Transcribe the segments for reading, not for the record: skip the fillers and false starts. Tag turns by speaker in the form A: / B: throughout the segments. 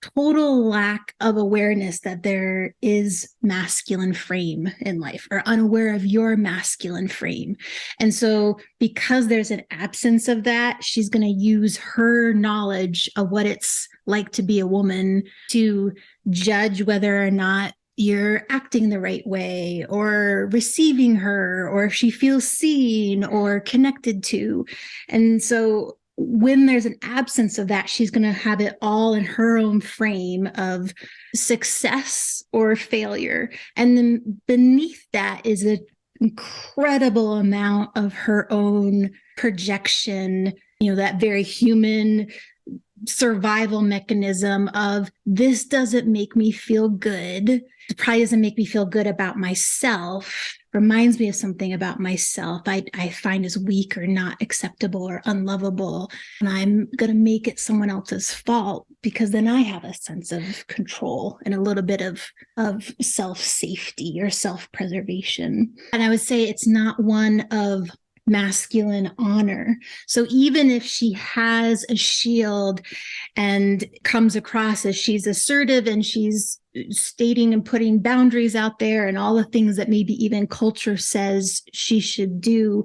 A: total lack of awareness that there is masculine frame in life, or unaware of your masculine frame. And so because there's an absence of that, she's going to use her knowledge of what it's like to be a woman to judge whether or not you're acting the right way or receiving her, or if she feels seen or connected to. And so when there's an absence of that, she's going to have it all in her own frame of success or failure. And then beneath that is an incredible amount of her own projection, that very human survival mechanism of, this doesn't make me feel good. It probably doesn't make me feel good about myself. Reminds me of something about myself I find is weak or not acceptable or unlovable. And I'm going to make it someone else's fault, because then I have a sense of control and a little bit of self-safety or self-preservation. And I would say it's not one of masculine honor. So even if she has a shield and comes across as she's assertive and she's stating and putting boundaries out there and all the things that maybe even culture says she should do,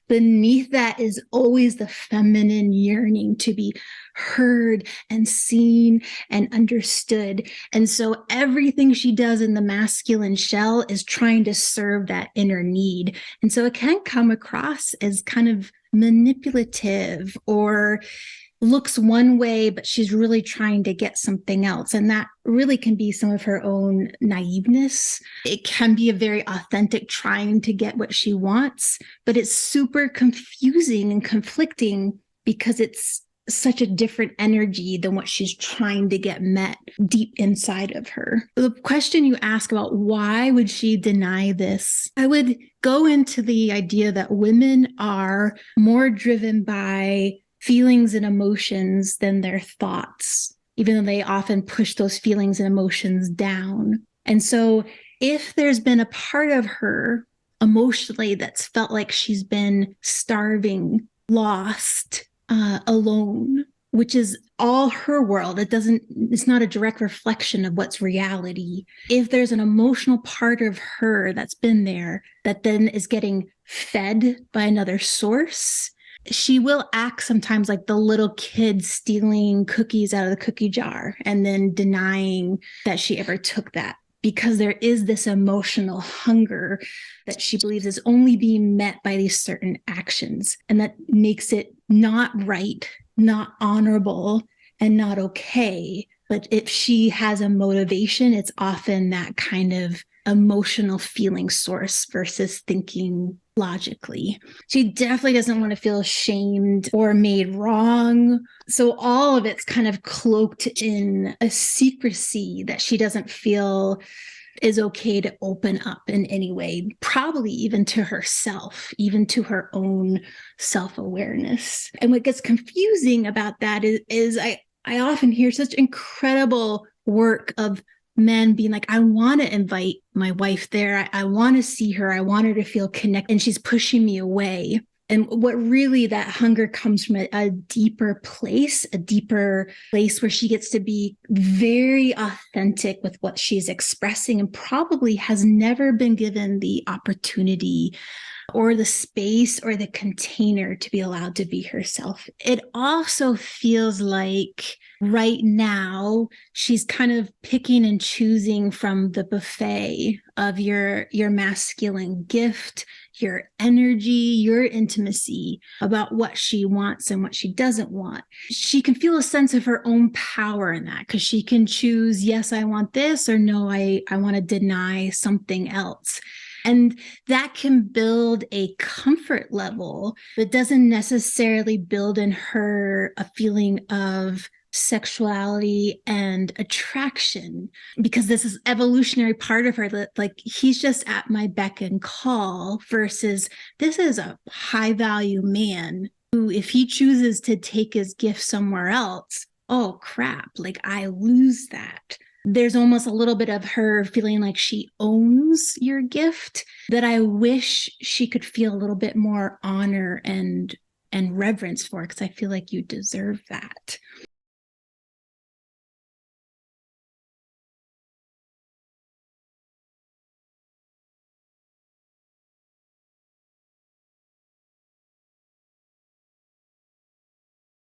A: beneath that is always the feminine yearning to be heard and seen and understood. And so everything she does in the masculine shell is trying to serve that inner need. And so it can come across as kind of manipulative, or looks one way, but she's really trying to get something else. And that really can be some of her own naiveness. It can be a very authentic trying to get what she wants, but it's super confusing and conflicting because it's such a different energy than what she's trying to get met deep inside of her. The question you ask about why would she deny this, I would go into the idea that women are more driven by feelings and emotions than their thoughts, even though they often push those feelings and emotions down. And so if there's been a part of her emotionally that's felt like she's been starving, lost, alone, which is all her world, it's not a direct reflection of what's reality. If there's an emotional part of her that's been there that then is getting fed by another source, she will act sometimes like the little kid stealing cookies out of the cookie jar and then denying that she ever took that, because there is this emotional hunger that she believes is only being met by these certain actions. And that makes it not right, not honorable, and not okay. But if she has a motivation, it's often that kind of emotional feeling source versus thinking logically. She definitely doesn't want to feel shamed or made wrong. So all of it's kind of cloaked in a secrecy that she doesn't feel is okay to open up in any way, probably even to herself, even to her own self-awareness. And what gets confusing about that is I often hear such incredible work of men being like, I want to invite my wife there. I want to see her. I want her to feel connected. And she's pushing me away. And what really that hunger comes from a deeper place where she gets to be very authentic with what she's expressing, and probably has never been given the opportunity or the space or the container to be allowed to be herself. It also feels like right now she's kind of picking and choosing from the buffet of your masculine gift, your energy, your intimacy, about what she wants and what she doesn't want. She can feel a sense of her own power in that, because she can choose, yes, I want this, or no, I want to deny something else. And that can build a comfort level, but doesn't necessarily build in her a feeling of sexuality and attraction, because this is evolutionary part of her that, like, he's just at my beck and call, versus this is a high value man who, if he chooses to take his gift somewhere else, oh crap, like I lose that. There's almost a little bit of her feeling like she owns your gift that I wish she could feel a little bit more honor and reverence for, because I feel like you deserve that.